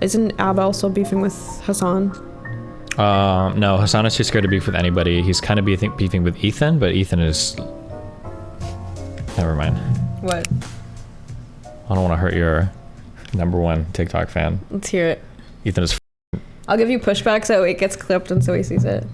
Isn't ABBA also beefing with Hassan? No, Hassan is too scared to beef with anybody. He's kind of beefing with Ethan, but Ethan is... Never mind. What? I don't want to hurt your #1 TikTok fan. Let's hear it. Ethan is... I'll give you pushback so it gets clipped and so he sees it.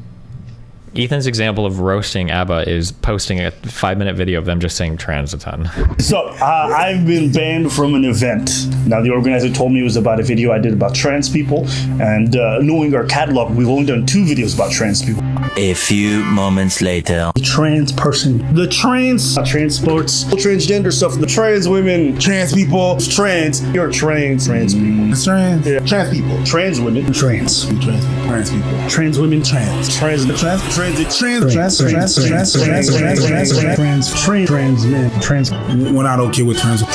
Ethan's example of roasting ABBA is posting a 5-minute video of them just saying trans a ton. So I've been banned from an event. Now the organizer told me it was about a video I did about trans people, and knowing our catalog, we've only done 2 videos about trans people. A few moments later. The trans person, the trans sports, transgender stuff, the trans women, trans people, trans, you're trans people. It's trans. Yeah. Trans people, trans women, trans people, trans women, trans men, trans. We're not okay with trans men,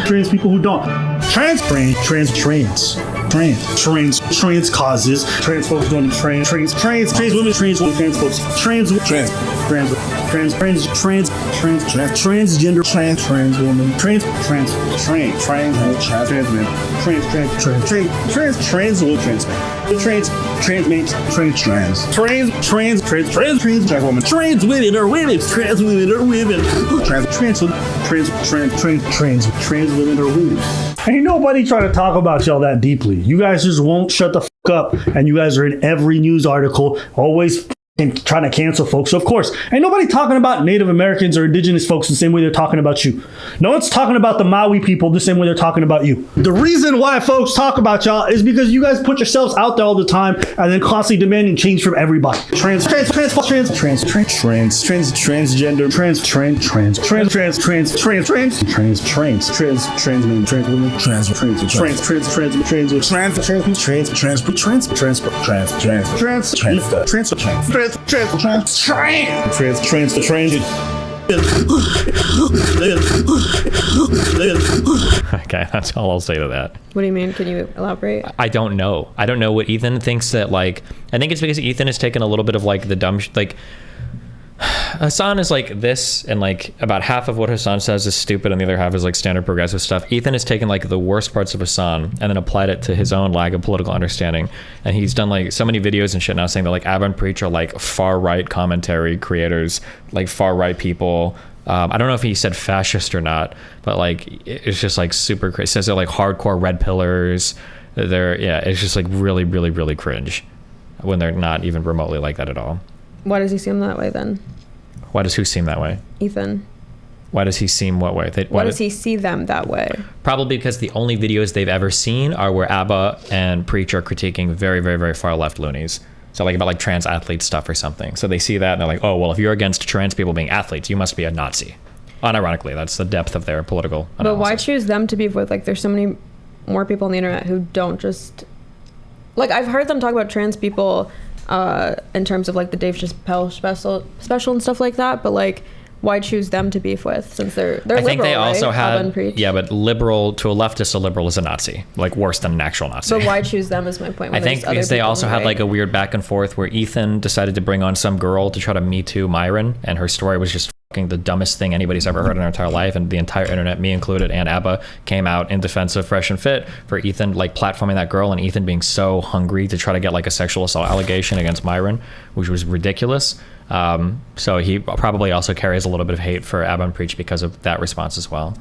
trans people who don't, trans causes, trans folks doing trans women, trans folks, transgender, trans women, trans women are women, trans women are women. Ain't nobody trying to talk about y'all that deeply. You guys just won't shut the fuck up, and you guys are in every news article, always trying to cancel folks. So of course, ain't nobody talking about Native Americans or indigenous folks the same way they're talking about you. No one's talking about the Maui people the same way they're talking about you. The reason why folks talk about y'all is because you guys put yourselves out there all the time and then constantly demanding change from everybody. Transgender, Okay, that's all I'll say to that. What do you mean? Can you elaborate? I don't know what Ethan thinks that, like, I think it's because Ethan has taken a little bit of like the dumb like Hassan is like this, and like about half of what Hassan says is stupid and the other half is like standard progressive stuff. Ethan has taken like the worst parts of Hassan and then applied it to his own lack of political understanding, and he's done like so many videos and shit now saying that like Abba and Preach are like far right commentary creators, like far right people. I don't know if he said fascist or not, but like it's just like super crazy. It says they're like hardcore red pillars. It's just like really, really, really cringe when they're not even remotely like that at all. Why does he seem that way then? Why does who seem that way? Ethan. Why does he seem what way? Why does he see them that way? Probably because the only videos they've ever seen are where Abba and Preach are critiquing very, very, very far left loonies. So like about like trans athlete stuff or something. So they see that and they're like, oh, well, if you're against trans people being athletes, you must be a Nazi. Unironically, that's the depth of their political analysis. But why choose them to beef with? Like, there's so many more people on the internet who don't just... Like, I've heard them talk about trans people in terms of like the Dave Chappelle special and stuff like that, but like, why choose them to beef with, since they're liberal, I think they also have, yeah, but liberal, to a leftist, a liberal is a Nazi, like worse than an actual Nazi. But why choose them is my point. I think because they also had like a weird back and forth where Ethan decided to bring on some girl to try to Me Too Myron, and her story was just fucking the dumbest thing anybody's ever heard in their entire life, and the entire internet, me included, and Abba, came out in defense of Fresh and Fit for Ethan like platforming that girl, and Ethan being so hungry to try to get like a sexual assault allegation against Myron, which was ridiculous. So he probably also carries a little bit of hate for Abba and Preach because of that response as well.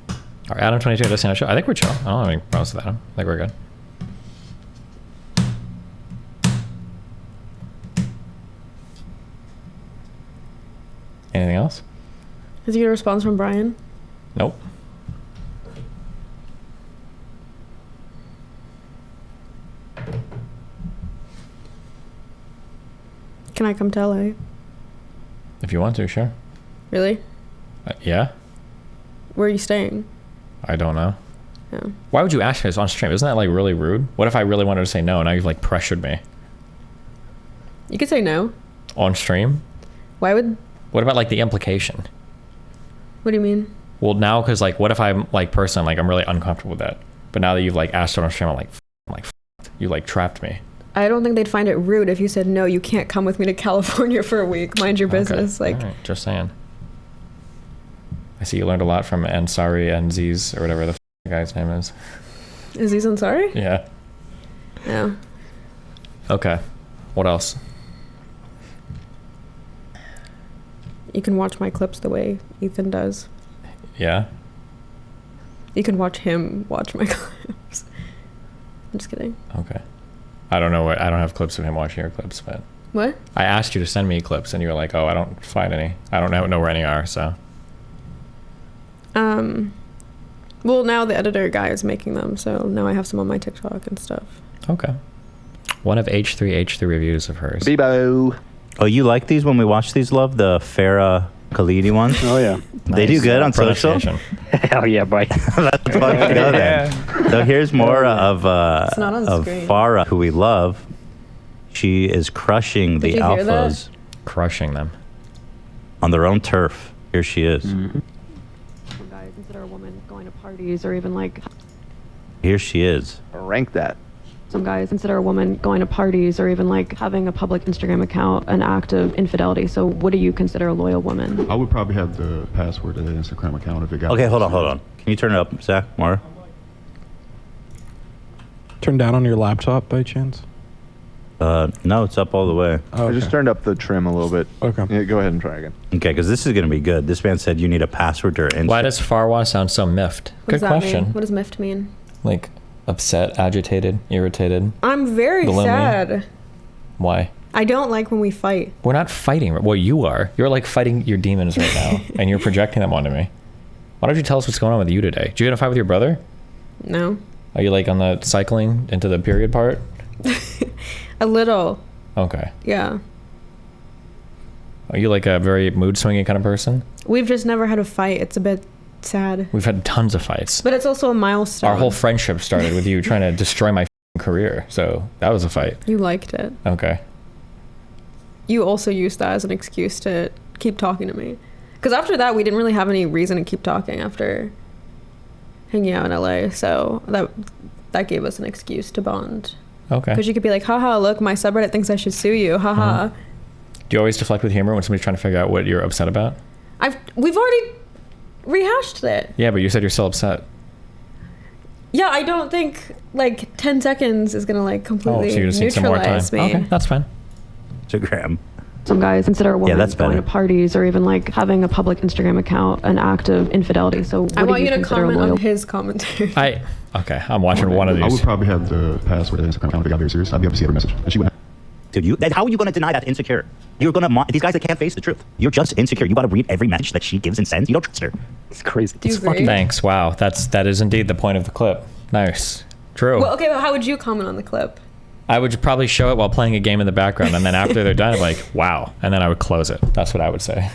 All right, Adam 22, this show. I think we're chill. I don't have any problems with that. I think we're good. Anything else? Did you get a response from Brian? Nope. Can I come to LA? If you want to, sure. Really? Yeah. Where are you staying? I don't know. Yeah. Why would you ask this on stream? Isn't that like really rude? What if I really wanted to say no and now you've like pressured me? You could say no. On stream? Why would... What about like the implication? What do you mean? Well, now, because like, what if I'm like personally, like I'm really uncomfortable with that. But now that you've like asked on stream, I'm like, you like trapped me. I don't think they'd find it rude if you said, no, you can't come with me to California for a week. Mind your business. Okay. Like, all right. Just saying. see you learned a lot from Ansari and Z's or whatever the guy's name is. Aziz Ansari? Yeah. Yeah. Okay. What else? You can watch my clips the way Ethan does. Yeah. You can watch him watch my clips. I'm just kidding. Okay. I don't know I don't have clips of him watching your clips, but What? I asked you to send me clips and you were like, oh, I don't find any. I don't know where any are, so. Well, now the editor guy is making them, so now I have some on my TikTok and stuff. Okay. One of H3H3 reviews of hers. Bebo. Oh, you like these when we watch these, love? The Farha Khalidi ones? Oh, yeah. They do good on social? Pronunciation. Hell yeah, boy. That's why we go there. So here's more of It's not on screen. Farha, who we love. She is crushing Did the you hear that? alphas Crushing them. on their own turf. Here she is. Some guys consider a woman going to parties or even like Here she is. Rank that. some guys consider a woman going to parties or even like having a public Instagram account an act of infidelity. So what do you consider a loyal woman? I would probably have the password to the Instagram account if it got. Okay, hold on. Can you turn it up, Zach? Mara? Turn down on your laptop by chance? No, it's up all the way. Oh, I just turned up the trim a little bit. Okay. Yeah, go ahead and try again. Okay, because this is going to be good. This man said you need a password to her Instagram. Why does Farwa sound so miffed? What Good does that question. mean? What does miffed mean? Like upset, agitated, irritated. I'm very Below me? sad. Why? I don't like when we fight. We're not fighting. Well, you are. You're like fighting your demons right now, and you're projecting them onto me. Why don't you tell us what's going on with you today? Did you get in a fight with your brother? No. Are you like on the cycling into the period part? A little. Okay. Yeah. Are you like a very mood swinging kind of person? We've just never had a fight. It's a bit sad. We've had tons of fights. But it's also a milestone. Our whole friendship started with you trying to destroy my career. So that was a fight. You liked it. Okay. You also used that as an excuse to keep talking to me. Because after that, we didn't really have any reason to keep talking after hanging out in LA. So that gave us an excuse to bond. Okay. Because you could be like, haha, look, my subreddit thinks I should sue you. Haha. Do you always deflect with humor when somebody's trying to figure out what you're upset about? We've already rehashed it. Yeah, but you said you're still upset. Yeah, I don't think like 10 seconds is going to like completely so you just need some more time. neutralize me. Okay, that's fine. Instagram. Some guys consider a woman that's going better. to parties or even like having a public Instagram account an act of infidelity. So what I want you to consider comment loyal? on his commentary. Okay, I'm watching one of I would these. probably have the password to the Instagram account if it got very serious. I'd be able to see every message. And she wouldn't. Dude, then how are you going to deny that insecure? You're going to these guys that can't face the truth. You're just insecure. You got to read every message that she gives and sends. You don't trust her. It's crazy. Do you agree? Thanks. Wow, that is indeed the point of the clip. Nice. True. Well, okay, but how would you comment on the clip? I would probably show it while playing a game in the background, and then after they're done, I'm like, wow, and then I would close it. That's what I would say,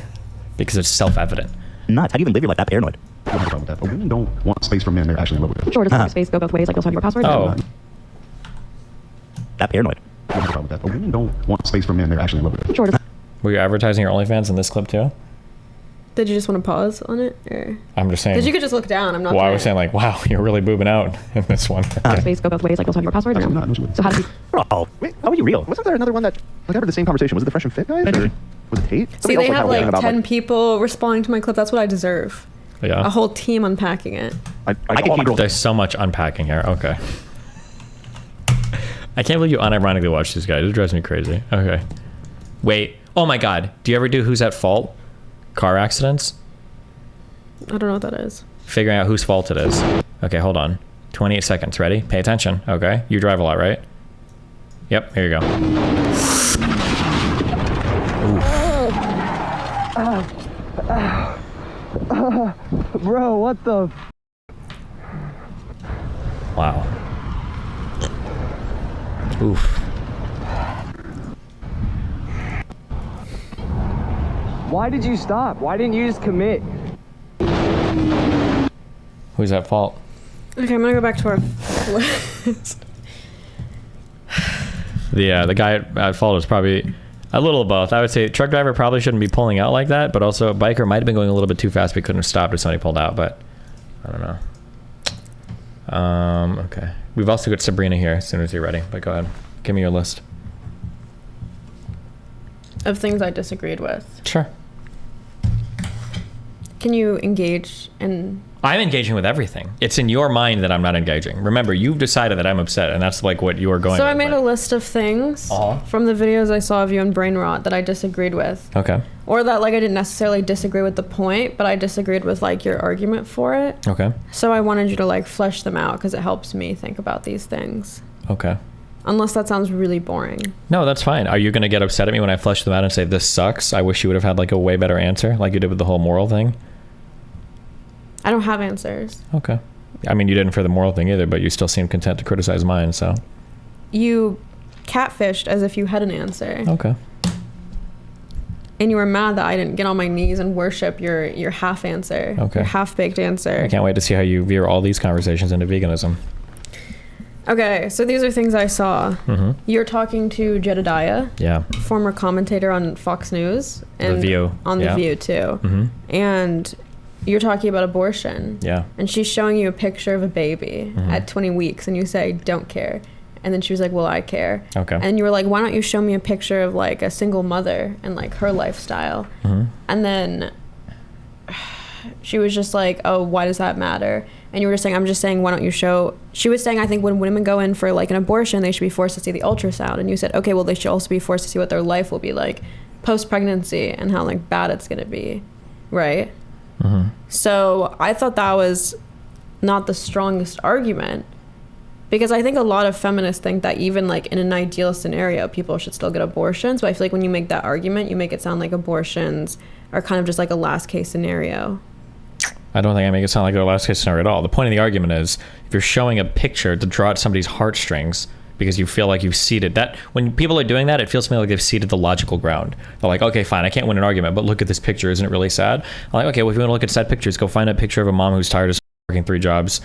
because it's self-evident. Nuts. How do you even live your life that paranoid? I don't have a problem with that. But women don't want space from men they're actually in love with. Sure, does space go both ways? Like you'll have your password? Oh, That paranoid. I don't have a problem with that. But women don't want space from men they're actually in love with. Sure. were you advertising your OnlyFans in this clip too? Did you just want to pause on it? Or? I'm just saying. Because you could just look down. I'm not Well, I trying was saying like, wow, you're really boobing out in this one. Okay. Space go both ways? Like you'll have your password? Or Actually, no? not. No, she wouldn't. So how do you... Oh, wait, how are you real? Wasn't there another one that like after the same conversation? Was it the Fresh and Fit guys? Or was it Tate? See, Somebody they else, have had one like about, 10 people responding to my clip. That's what I deserve. Yeah. A whole team unpacking it. I can all my keep girls. There's so much unpacking here. Okay. I can't believe you unironically watch these guys. It drives me crazy. Okay. Wait. Oh my God. Do you ever do Who's at Fault? Car accidents? I don't know what that is. Figuring out whose fault it is. Okay, hold on. 28 seconds. Ready? Pay attention. Okay. You drive a lot, right? Yep. Here you go. Bro, what the? Wow. Oof. Why did you stop? Why didn't you just commit? Who's at fault? Okay, I'm gonna go back to our list. The guy at fault is probably a little of both. I would say truck driver probably shouldn't be pulling out like that, but also biker might have been going a little bit too fast. We couldn't have stopped if somebody pulled out, but I don't know. Okay. We've also got Sabrina here as soon as you're ready, but go ahead. Give me your list. Of things I disagreed with. Sure. Can you engage in... I'm engaging with everything. It's in your mind that I'm not engaging. Remember, you've decided that I'm upset, and that's like what you are going So with. I made a list of things from the videos I saw of you in Brain Rot that I disagreed with. Okay. Or that like I didn't necessarily disagree with the point, but I disagreed with like your argument for it. Okay. So I wanted you to like flesh them out because it helps me think about these things. Okay. Unless that sounds really boring. No, that's fine. Are you going to get upset at me when I flesh them out and say, this sucks? I wish you would have had like a way better answer, like you did with the whole moral thing? I don't have answers. Okay. I mean, you didn't for the moral thing either, but you still seem content to criticize mine, so. You catfished as if you had an answer. Okay. And you were mad that I didn't get on my knees and worship your half answer. Okay. Your half-baked answer. I can't wait to see how you veer all these conversations into veganism. Okay, so these are things I saw. Mm-hmm. You're talking to Jedediah, Yeah. former commentator on Fox News. And The View. On The Yeah. View, too. Mm-hmm. And you're talking about abortion. Yeah. And she's showing you a picture of a baby at 20 weeks, and you say, don't care. And then she was like, well, I care. Okay. And you were like, why don't you show me a picture of like a single mother and like her lifestyle? Mm-hmm. And then she was just like, oh, why does that matter? And you were just saying, I'm just saying, why don't you show... She was saying, I think when women go in for like an abortion, they should be forced to see the ultrasound. And you said, okay, well, they should also be forced to see what their life will be like post-pregnancy and how like bad it's going to be. Right? Mm-hmm. So I thought that was not the strongest argument, because I think a lot of feminists think that even like in an ideal scenario, people should still get abortions. But I feel like when you make that argument, you make it sound like abortions are kind of just like a last case scenario. I don't think I make it sound like a last case scenario at all. The point of the argument is, if you're showing a picture to draw at somebody's heartstrings because you feel like you've seeded that, when people are doing that, it feels to me like they've seeded the logical ground. They're like, okay, fine, I can't win an argument, but look at this picture, isn't it really sad? I'm like, okay, well, if you want to look at sad pictures, go find a picture of a mom who's tired of working 3 jobs,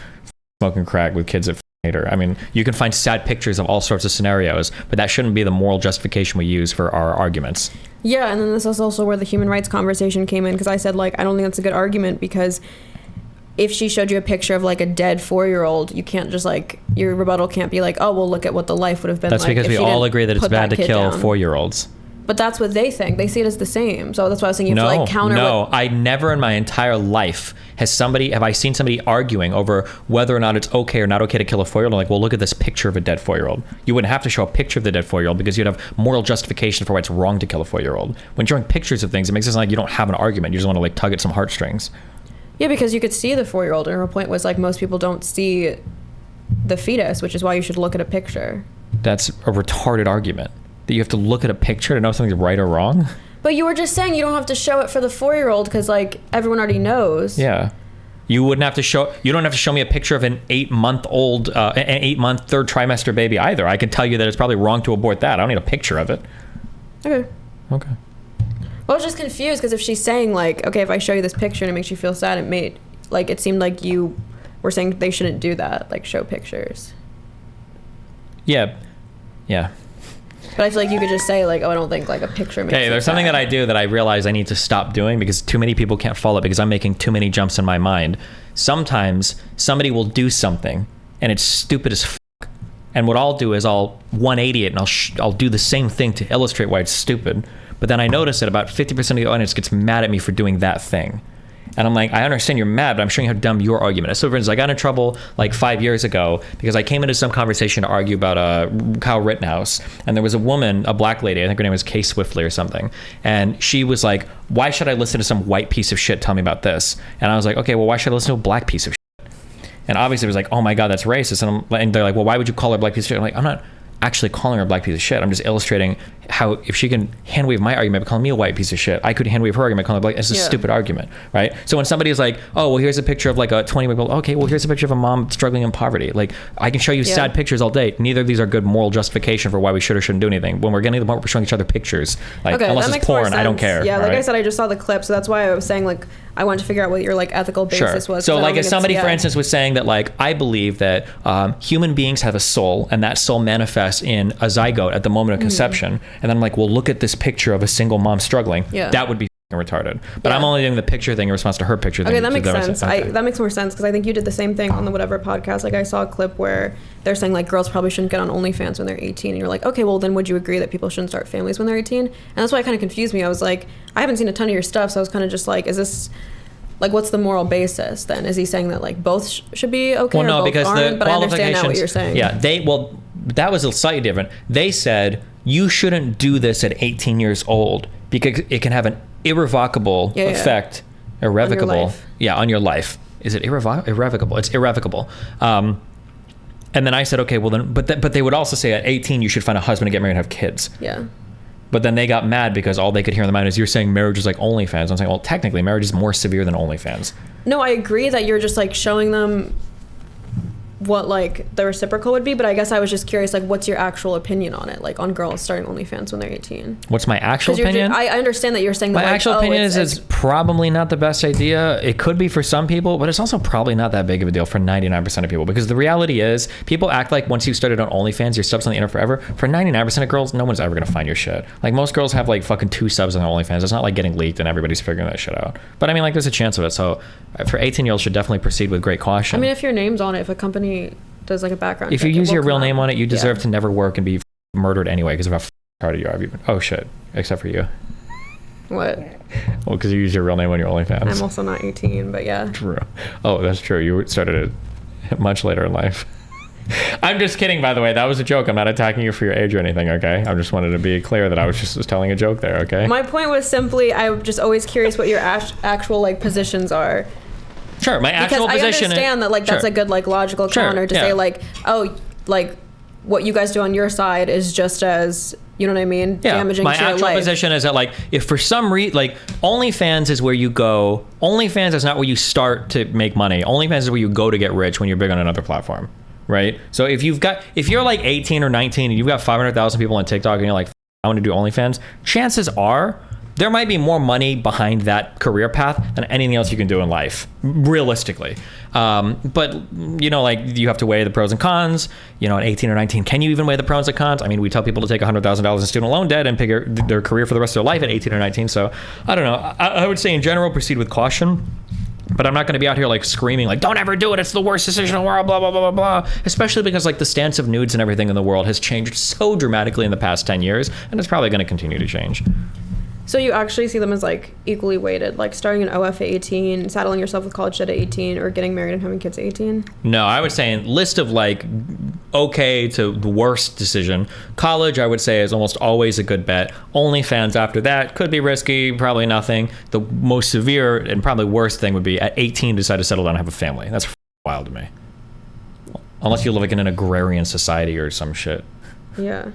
smoking crack with kids that hate her. I mean, you can find sad pictures of all sorts of scenarios, but that shouldn't be the moral justification we use for our arguments. Yeah, and then this is also where the human rights conversation came in, because I said, like, I don't think that's a good argument, because if she showed you a picture of like a dead 4-year-old, you can't just like, your rebuttal can't be like, oh, well, look at what the life would have been That's like. because we all agree that it's bad to kill 4-year-olds. But that's what they think. They see it as the same. So that's why I was saying you have to like counter. No, I never in my entire life have I seen somebody arguing over whether or not it's okay or not okay to kill a 4-year-old. Like, well, look at this picture of a dead 4-year-old. You wouldn't have to show a picture of the dead 4-year-old because you'd have moral justification for why it's wrong to kill a 4-year-old. When showing pictures of things, it makes it sound like you don't have an argument. You just want to like tug at some heartstrings. Yeah, because you could see the 4-year-old, and her point was like most people don't see the fetus, which is why you should look at a picture. That's a retarded argument. That you have to look at a picture to know if something's right or wrong. But you were just saying you don't have to show it for the 4-year-old because like everyone already knows. Yeah. You don't have to show me a picture of an 8-month-old, an 8-month 3rd trimester baby either. I can tell you that it's probably wrong to abort that. I don't need a picture of it. Okay. Okay. Well, I was just confused because if she's saying like, okay, if I show you this picture and it makes you feel sad, it seemed like you were saying they shouldn't do that, like show pictures. Yeah. Yeah. But I feel like you could just say like, oh, I don't think like a picture makes Okay, there's something that I do that I realize I need to stop doing because too many people can't follow it because I'm making too many jumps in my mind. Sometimes somebody will do something and it's stupid as fuck. And what I'll do is I'll 180 it and I'll do the same thing to illustrate why it's stupid. But then I notice that about 50% of the audience gets mad at me for doing that thing. And I'm like, I understand you're mad, but I'm showing you how dumb your argument is. So for instance, I got in trouble like 5 years ago because I came into some conversation to argue about Kyle Rittenhouse. And there was a woman, a black lady, I think her name was Kay Swiftly or something. And she was like, why should I listen to some white piece of shit tell me about this? And I was like, okay, well, why should I listen to a black piece of shit? And obviously it was like, oh my God, that's racist. And they're like, well, why would you call her a black piece of shit? I'm like, I'm not actually calling her a black piece of shit. I'm just illustrating how if she can hand wave my argument by calling me a white piece of shit, I could hand wave her argument by calling her black. It's a stupid argument, right? So when somebody is like, oh, well, here's a picture of like a 20-year-old, okay, well, here's a picture of a mom struggling in poverty. Like, I can show you sad pictures all day. Neither of these are good moral justification for why we should or shouldn't do anything. When we're getting to the point where we're showing each other pictures, like, okay, unless it's porn, I don't care. Yeah, like right? I said, I just saw the clip, so that's why I was saying like, I wanted to figure out what your like ethical basis was. So like if somebody, for instance, was saying that like, I believe that human beings have a soul and that soul manifests in a zygote at the moment of conception. And then I'm like, well, look at this picture of a single mom struggling. Yeah. That would be retarded. But I'm only doing the picture thing in response to her picture thing. Okay, that makes sense. Okay. That makes more sense because I think you did the same thing on the whatever podcast. Like I saw a clip where they're saying like girls probably shouldn't get on OnlyFans when they're 18, and you're like, okay, well then would you agree that people shouldn't start families when they're 18? And that's why it kind of confused me. I was like, I haven't seen a ton of your stuff, so I was kind of just like, is this like, what's the moral basis then? Is he saying that like both should be okay? Well, or no, both because aren't? the But I understand now qualifications. what you're saying. Yeah, that was slightly different. They said you shouldn't do this at 18 years old because it can have an irrevocable effect. Irrevocable. On your life. Yeah, on your life. Is it irrevocable? It's irrevocable. And then I said, okay, well then, but they would also say at 18 you should find a husband and get married and have kids. Yeah. But then they got mad because all they could hear in the mind is you're saying marriage is like OnlyFans. I'm saying, well, technically marriage is more severe than OnlyFans. No, I agree that you're just like showing them what like the reciprocal would be, but I guess I was just curious, like, what's your actual opinion on it, like on girls starting OnlyFans when they're 18? What's my actual opinion? I understand that you're saying that my actual opinion is it's probably not the best idea. It could be for some people, but it's also probably not that big of a deal for 99% of people, because the reality is people act like once you started on OnlyFans, you're subs on the internet forever. For 99% of girls, no one's ever gonna find your shit. Like, most girls have like fucking 2 subs on OnlyFans. It's not like getting leaked and everybody's figuring that shit out. But I mean, like, there's a chance of it. So for 18-year-olds, should definitely proceed with great caution. I mean, if your name's on it, if a company does like a background if check, you use your real come name out. on it, you deserve to never work and be murdered anyway because of how hard you are. Oh shit, except for you. What? Well, because you use your real name on your OnlyFans. I'm also not 18, but yeah. True. Oh, that's true. You started it much later in life. I'm just kidding, by the way. That was a joke. I'm not attacking you for your age or anything, okay? I just wanted to be clear that I was just telling a joke there, okay? My point was simply, I'm just always curious what your actual like positions are. Sure, my actual because position. I understand that like that's a good like logical counter to say like, oh, like what you guys do on your side is just as, you know what I mean, damaging my to your actual life. position is that like if for some reason, like, OnlyFans is where you go. OnlyFans is not where you start to make money. OnlyFans is where you go to get rich when you're big on another platform, right? So if you're like 18 or 19 and you've got 500,000 people on TikTok and you're like, I want to do OnlyFans, chances are there might be more money behind that career path than anything else you can do in life, realistically. But, you know, like, you have to weigh the pros and cons. You know, at 18 or 19, can you even weigh the pros and cons? I mean, we tell people to take $100,000 in student loan debt and pick their career for the rest of their life at 18 or 19. So, I don't know. I would say, in general, proceed with caution. But I'm not going to be out here, like, screaming, like, don't ever do it. It's the worst decision in the world, blah, blah, blah, blah, blah. Especially because, like, the stance of nudes and everything in the world has changed so dramatically in the past 10 years. And it's probably going to continue to change. So you actually see them as like equally weighted, like starting an OF at 18, saddling yourself with college debt at 18, or getting married and having kids at 18? No, I would say in list of like okay to the worst decision, college I would say is almost always a good bet. OnlyFans after that could be risky, probably nothing. The most severe and probably worst thing would be at 18 decide to settle down and have a family. That's wild to me. Unless you live like in an agrarian society or some shit. Yeah.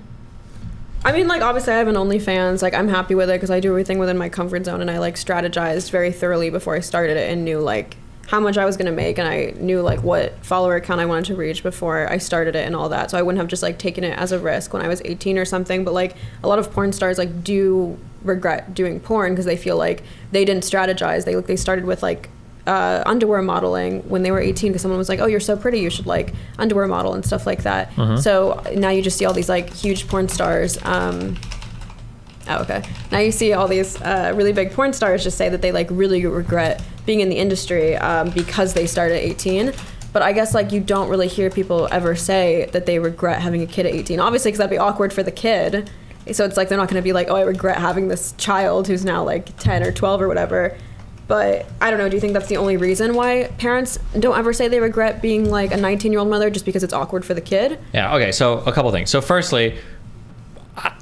I mean, like, obviously I have an OnlyFans. Like, I'm happy with it because I do everything within my comfort zone, and I, like, strategized very thoroughly before I started it and knew, like, how much I was going to make, and I knew, like, what follower count I wanted to reach before I started it and all that. So I wouldn't have just, like, taken it as a risk when I was 18 or something. But, like, a lot of porn stars, like, do regret doing porn because they feel like they didn't strategize. They started with, like, underwear modeling when they were 18 because someone was like, oh, you're so pretty, you should like underwear model and stuff like that. So now you just see all these like huge porn stars. Now you see all these really big porn stars just say that they like really regret being in the industry because they started at 18. But I guess like you don't really hear people ever say that they regret having a kid at 18. Obviously, because that'd be awkward for the kid. So it's like they're not going to be like, oh, I regret having this child who's now like 10 or 12 or whatever. But I don't know, do you think that's the only reason why parents don't ever say they regret being like a 19-year-old mother just because it's awkward for the kid? Yeah, okay, so a couple things. So firstly,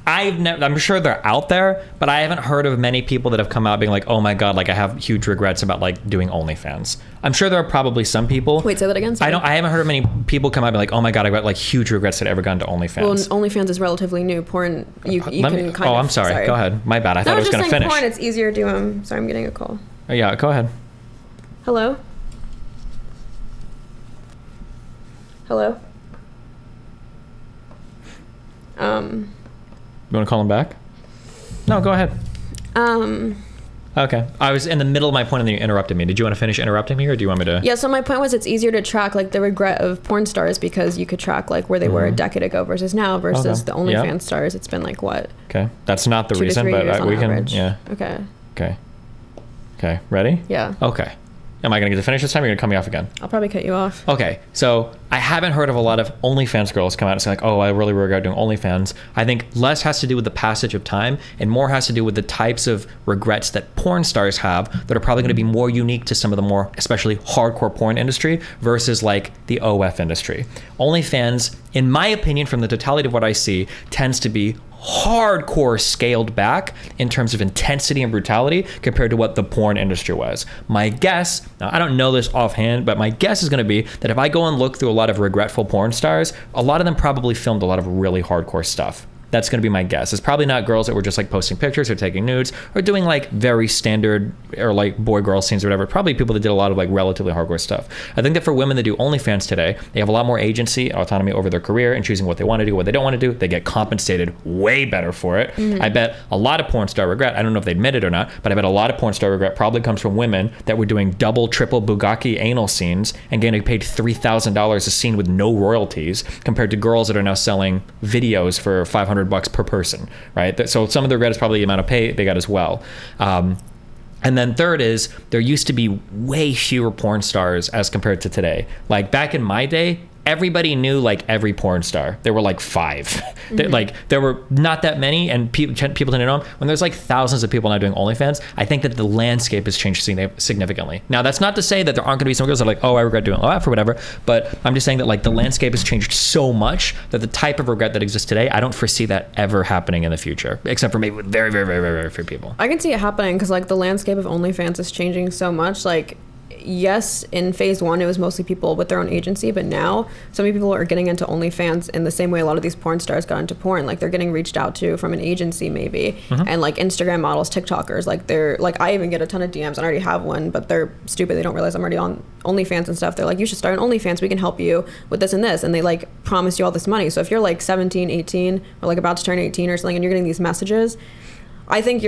I'm sure they're out there, but I haven't heard of many people that have come out being like, oh my God, like I have huge regrets about like doing OnlyFans. I'm sure there are probably some people. Wait, say that again? Sorry. I haven't heard of many people come out and be like, oh my God, I've got like huge regrets that I ever gone to OnlyFans. Well, OnlyFans is relatively new. Porn, you can kind of... Oh, I'm sorry. Go ahead. My bad. I thought I was going to finish. Porn, it's easier to... sorry, I'm getting a call. Oh, yeah, go ahead. Hello? Hello? You want to call him back? No, go ahead. Okay. I was in the middle of my point and then you interrupted me. Did you want to finish interrupting me or do you want me to? Yeah, so my point was it's easier to track like the regret of porn stars because you could track like where they were a decade ago versus now versus the OnlyFans stars. It's been like what? Okay. That's not the reason, but we can, yeah. Okay. Okay. Okay. Ready? Yeah. Okay. Am I going to get to finish this time, or are you going to cut me off again? I'll probably cut you off. Okay, so I haven't heard of a lot of OnlyFans girls come out and say like, oh, I really regret doing OnlyFans. I think less has to do with the passage of time and more has to do with the types of regrets that porn stars have that are probably going to be more unique to some of the more, especially hardcore porn industry versus like the OF industry. OnlyFans, in my opinion, from the totality of what I see, tends to be hardcore scaled back in terms of intensity and brutality compared to what the porn industry was. My guess, now I don't know this offhand, but my guess is going to be that if I go and look through a lot of regretful porn stars, a lot of them probably filmed a lot of really hardcore stuff. That's going to be my guess. It's probably not girls that were just like posting pictures or taking nudes or doing like very standard or like boy-girl scenes or whatever. Probably people that did a lot of like relatively hardcore stuff. I think that for women that do OnlyFans today, they have a lot more agency, autonomy over their career and choosing what they want to do, what they don't want to do. They get compensated way better for it. I bet a lot of porn star regret, I don't know if they admit it or not, but I bet a lot of porn star regret probably comes from women that were doing double, triple Bugatti anal scenes and getting paid $3,000 a scene with no royalties compared to girls that are now selling videos for $500 per person, right? So some of the regret is probably the amount of pay they got as well. And then third is there used to be way fewer porn stars as compared to today. Like back in my day, everybody knew like every porn star. There were like 5. Like there were not that many, and people didn't know them. When there's like thousands of people now doing OnlyFans, I think that the landscape has changed significantly. Now that's not to say that there aren't going to be some girls that are like, oh, I regret doing OF or whatever, but I'm just saying that like the landscape has changed so much that the type of regret that exists today, I don't foresee that ever happening in the future, except for maybe with very, very, very, very, very few people. I can see it happening because like the landscape of OnlyFans is changing so much. Like, yes, in phase 1 it was mostly people with their own agency, but now so many people are getting into OnlyFans in the same way a lot of these porn stars got into porn. Like they're getting reached out to from an agency maybe, and like Instagram models, TikTokers, like they're like, I even get a ton of DMs and I already have one, but they're stupid, they don't realize I'm already on OnlyFans and stuff. They're like, you should start an OnlyFans, we can help you with this and this, and they like promise you all this money. So if you're like 17, 18 or like about to turn 18 or something and you're getting these messages, I think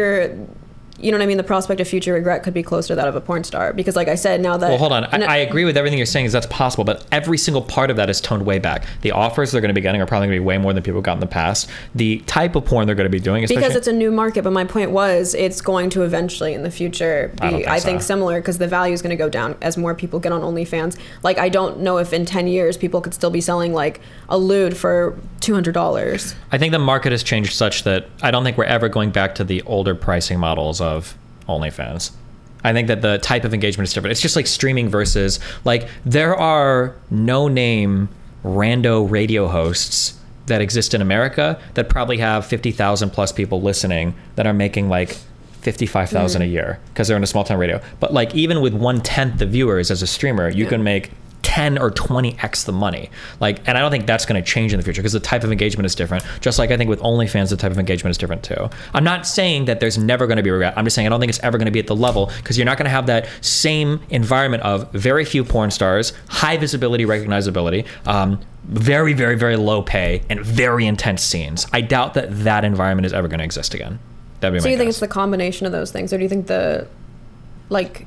you know what I mean? The prospect of future regret could be closer to that of a porn star. Because like I said, now that... Well, hold on. I agree with everything you're saying is that's possible, but every single part of that is toned way back. The offers they're going to be getting are probably going to be way more than people got in the past. The type of porn they're going to be doing... Because it's a new market, but my point was it's going to eventually in the future be, I think similar, because the value is going to go down as more people get on OnlyFans. Like, I don't know if in 10 years people could still be selling like a lewd for $200. I think the market has changed such that I don't think we're ever going back to the older pricing models of OnlyFans. I think that the type of engagement is different. It's just like streaming versus like there are no-name rando radio hosts that exist in America that probably have 50,000 plus people listening that are making like 55,000 a year because they're in a small town radio. But like even with 1/10 the viewers as a streamer, you can make 10 or 20x the money. Like, and I don't think that's going to change in the future because the type of engagement is different. Just like I think with OnlyFans, the type of engagement is different too. I'm not saying that there's never going to be regret. I'm just saying I don't think it's ever going to be at the level because you're not going to have that same environment of very few porn stars, high visibility, recognizability, very, very, very low pay, and very intense scenes. I doubt that that environment is ever going to exist again. That'd be my guess. So you think it's the combination of those things, or do you think the, like,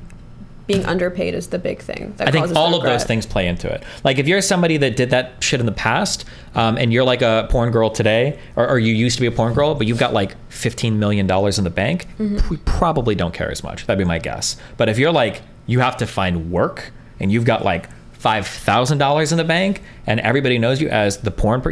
being underpaid is the big thing that I think causes all of regret? those things play into it. Like if you're somebody that did that shit in the past, and you're like a porn girl today, or you used to be a porn girl, but you've got like $15 million in the bank, we probably don't care as much. That'd be my guess. But if you're like, you have to find work and you've got like $5,000 in the bank and everybody knows you as the porn,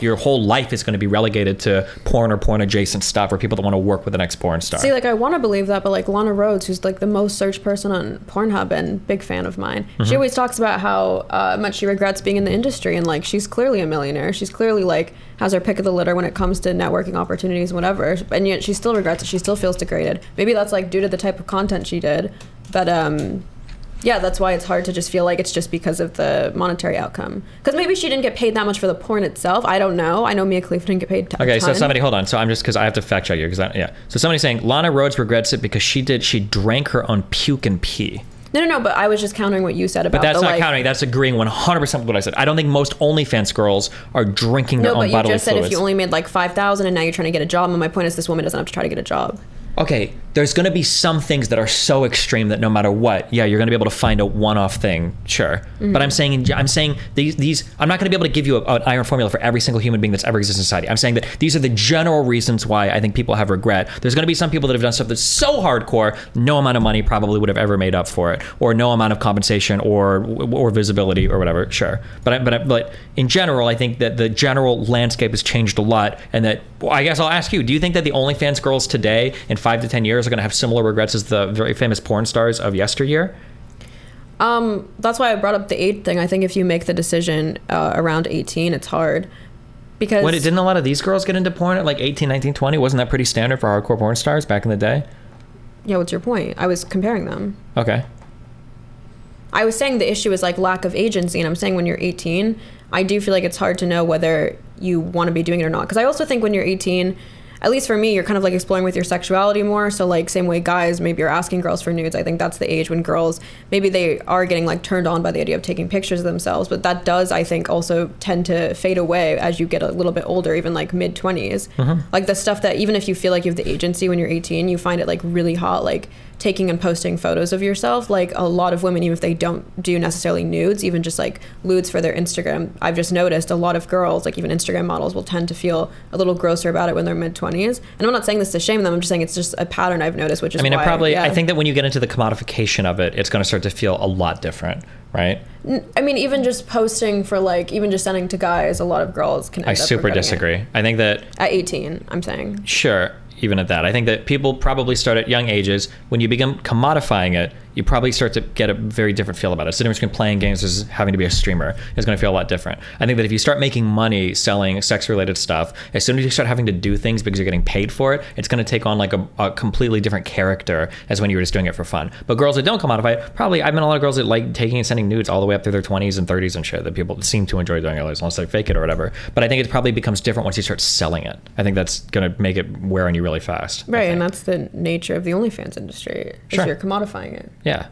your whole life is going to be relegated to porn or porn adjacent stuff or people that want to work with the next porn star. See, like I want to believe that, but like Lana Rhoades, who's like the most searched person on Pornhub and big fan of mine, she always talks about how much she regrets being in the industry, and like she's clearly a millionaire. She's clearly like has her pick of the litter when it comes to networking opportunities, whatever, and yet she still regrets it. She still feels degraded. Maybe that's like due to the type of content she did, but yeah, that's why it's hard to just feel like it's just because of the monetary outcome. Because maybe she didn't get paid that much for the porn itself. I don't know. I know Mia Khalifa didn't get paid a ton. Okay, so somebody, hold on. So I'm just, because I have to fact check you. Yeah. So somebody's saying Lana Rhoades regrets it because she drank her own puke and pee. No, but I was just countering what you said about. But that's not countering. That's agreeing 100% with what I said. I don't think most OnlyFans girls are drinking their own bodily fluids. No, but you just said if you only made like $5,000 and now you're trying to get a job. And my point is, this woman doesn't have to try to get a job. okay, there's going to be some things that are so extreme that no matter what, yeah, you're going to be able to find a one-off thing, sure. But I'm saying these I'm not going to be able to give you an iron formula for every single human being that's ever existed in society. I'm saying that these are the general reasons why I think people have regret. There's going to be some people that have done stuff that's so hardcore, no amount of money probably would have ever made up for it, or no amount of compensation or visibility or whatever, sure. But in general, I think that the general landscape has changed a lot, and that, well, I guess I'll ask you, do you think that the OnlyFans girls today in 5 to 10 years are going to have similar regrets as the very famous porn stars of yesteryear? That's why I brought up the age thing. I think if you make the decision around 18, it's hard. Because Didn't a lot of these girls get into porn at like 18, 19, 20? Wasn't that pretty standard for hardcore porn stars back in the day? Yeah, what's your point? I was comparing them. Okay. I was saying the issue is like lack of agency, and I'm saying when you're 18, I do feel like it's hard to know whether you want to be doing it or not. Because I also think when you're 18, at least for me, you're kind of like exploring with your sexuality more. So like same way guys, maybe you're asking girls for nudes. I think that's the age when girls, maybe they are getting like turned on by the idea of taking pictures of themselves. But that does, I think, also tend to fade away as you get a little bit older, even like mid 20s. Like the stuff that even if you feel like you have the agency when you're 18, you find it like really hot, like taking and posting photos of yourself. Like a lot of women, even if they don't do necessarily nudes, even just like lewds for their Instagram, I've just noticed a lot of girls, like even Instagram models, will tend to feel a little grosser about it when they're mid 20s. And I'm not saying this to shame them, I'm just saying it's just a pattern I've noticed, which is I think that when you get into the commodification of it, it's going to start to feel a lot different, right? I mean, even just posting for like, even just sending to guys, a lot of girls can end I up super regretting disagree. it. I think that At 18, I'm saying. Sure, even at that. I think that people probably start at young ages. When you begin commodifying it, you probably start to get a very different feel about it. So the difference between playing games versus having to be a streamer is going to feel a lot different. I think that if you start making money selling sex-related stuff, as soon as you start having to do things because you're getting paid for it, it's going to take on like a completely different character as when you were just doing it for fun. But girls that don't commodify it, probably, I've met a lot of girls that like taking and sending nudes all the way up through their 20s and 30s and shit, that people seem to enjoy doing it, unless they fake it or whatever. But I think it probably becomes different once you start selling it. I think that's going to make it wear on you really fast. Right, and that's the nature of the OnlyFans industry, is Sure. you're commodifying it. Yeah.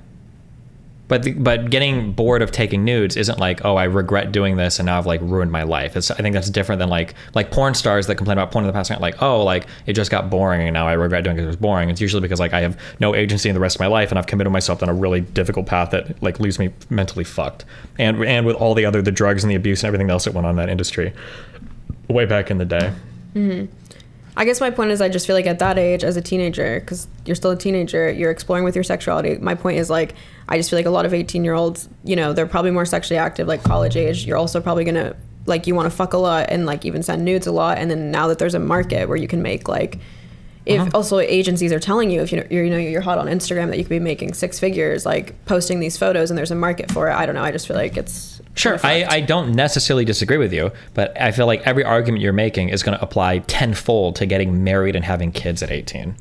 But getting bored of taking nudes isn't like, oh, I regret doing this and now I've like ruined my life. I think that's different than like porn stars that complain about porn in the past, like, oh, like it just got boring and now I regret doing it because it was boring. It's usually because like I have no agency in the rest of my life and I've committed myself on a really difficult path that like leaves me mentally fucked. And with all the drugs and the abuse and everything else that went on in that industry way back in the day. Mm-hmm. I guess my point is I just feel like at that age as a teenager, because you're still a teenager, you're exploring with your sexuality. My point is like, I just feel like a lot of 18-year-olds, you know, they're probably more sexually active, like college age. You're also probably going to, like, you want to fuck a lot and like even send nudes a lot. And then now that there's a market where you can make like, if also agencies are telling you if you're hot on Instagram that you could be making 6 figures, like posting these photos, and there's a market for it. I don't know. I just feel like it's sure. I don't necessarily disagree with you, but I feel like every argument you're making is going to apply tenfold to getting married and having kids at 18.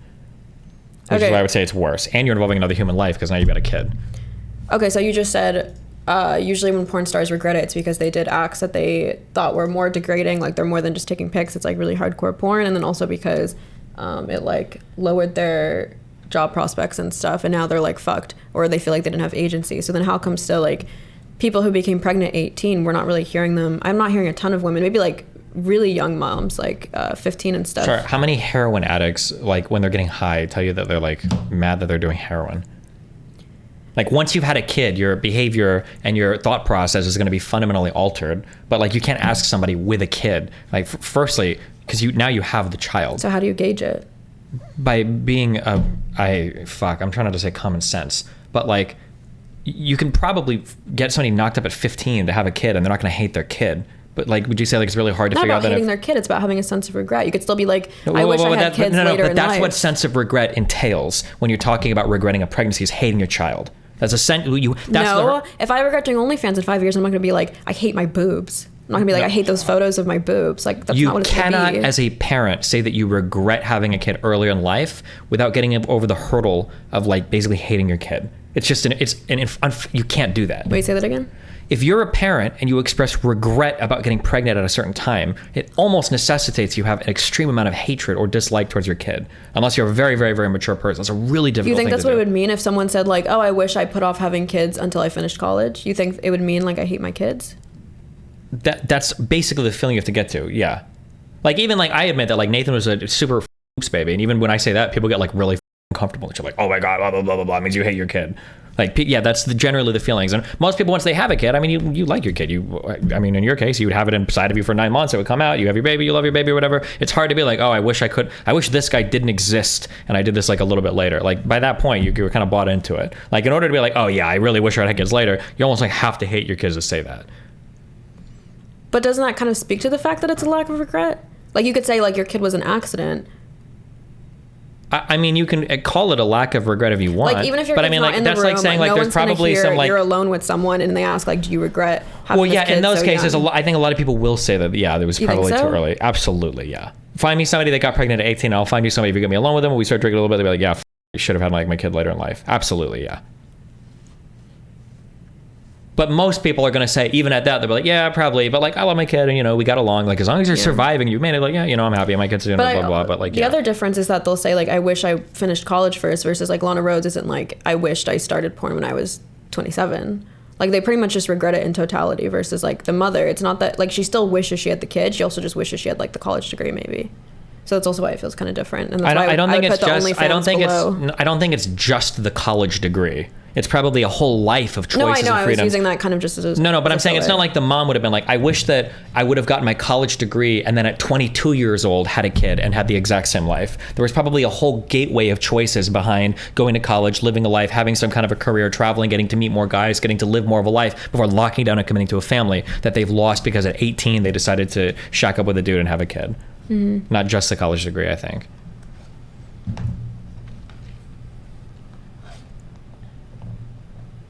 Which is why I would say it's worse. And you're involving another human life because now you've got a kid. Okay, so you just said usually when porn stars regret it, it's because they did acts that they thought were more degrading, like they're more than just taking pics. It's like really hardcore porn, and then also because it like lowered their job prospects and stuff, and now they're like fucked, or they feel like they didn't have agency. So then how come still like people who became pregnant at 18, we're not really hearing them? I'm not hearing a ton of women, maybe like really young moms, like 15 and stuff. Sure. How many heroin addicts, like when they're getting high, tell you that they're like mad that they're doing heroin? Like once you've had a kid, your behavior and your thought process is going to be fundamentally altered. But like you can't ask somebody with a kid, like firstly, because now you have the child. So how do you gauge it? By being I'm trying not to say common sense, but like you can probably get somebody knocked up at 15 to have a kid and they're not going to hate their kid. But like, would you say like it's really hard to figure out that? Not about hating their kid, it's about having a sense of regret. You could still be like, I wish I had kids later in life. But that's what sense of regret entails when you're talking about regretting a pregnancy, is hating your child. That's a sense. If I regret doing OnlyFans in 5 years, I'm not going to be like, I hate my boobs. I'm not gonna be like, I hate those photos of my boobs. Like, that's not what it's gonna be. You cannot, as a parent, say that you regret having a kid earlier in life without getting over the hurdle of like basically hating your kid. It's just you can't do that. Wait, say that again? If you're a parent and you express regret about getting pregnant at a certain time, it almost necessitates you have an extreme amount of hatred or dislike towards your kid, unless you're a very, very, very mature person. It's a really difficult thing to do. You think that's what it would mean if someone said like, oh, I wish I put off having kids until I finished college? You think it would mean like I hate my kids? That's basically the feeling you have to get to, yeah. Like even like I admit that like Nathan was a super oops, baby. And even when I say that, people get like really uncomfortable. They're like, oh my God, blah, blah, blah, blah, blah. It means you hate your kid. Like, yeah, that's generally the feelings. And most people, once they have a kid, I mean, you like your kid. I mean, in your case, you would have it inside of you for 9 months. It would come out. You have your baby. You love your baby or whatever. It's hard to be like, oh, I wish this guy didn't exist. And I did this like a little bit later. Like by that point, you were kind of bought into it. Like in order to be like, oh yeah, I really wish I had kids later, you almost like have to hate your kids to say that. But doesn't that kind of speak to the fact that it's a lack of regret? Like you could say like your kid was an accident. I mean, you can call it a lack of regret if you want. Like even if you're but I mean, like that's like saying like there's probably some like you're alone with someone and they ask like, do you regret having well, yeah, this kid in those so cases, young? I think a lot of people will say that. Yeah, there was probably too early. Absolutely, yeah. Find me somebody that got pregnant at 18. I'll find you somebody if you get me alone with them. When we start drinking a little bit, they'll be like, yeah, you should have had like my kid later in life. Absolutely, yeah. But most people are going to say, even at that, they'll be like, yeah, probably. But like, I love my kid and, you know, we got along. Like, as long as you're surviving, you made it. Like, yeah, you know, I'm happy. My kid's doing blah, blah, blah. But like, the other difference is that they'll say, like, I wish I finished college first versus like Lana Rhoades isn't like, I wished I started porn when I was 27. Like, they pretty much just regret it in totality versus like the mother. It's not that, like, she still wishes she had the kid. She also just wishes she had like the college degree maybe. So that's also why it feels kind of different. And that's I don't think it's just, I don't think it's just the college degree. It's probably a whole life of choices and freedom. No, I know. I was using that kind of just as No, but I'm saying it's not like the mom would have been like, I wish that I would have gotten my college degree and then at 22 years old had a kid and had the exact same life. There was probably a whole gateway of choices behind going to college, living a life, having some kind of a career, traveling, getting to meet more guys, getting to live more of a life before locking down and committing to a family that they've lost because at 18 they decided to shack up with a dude and have a kid. Mm-hmm. Not just the college degree, I think.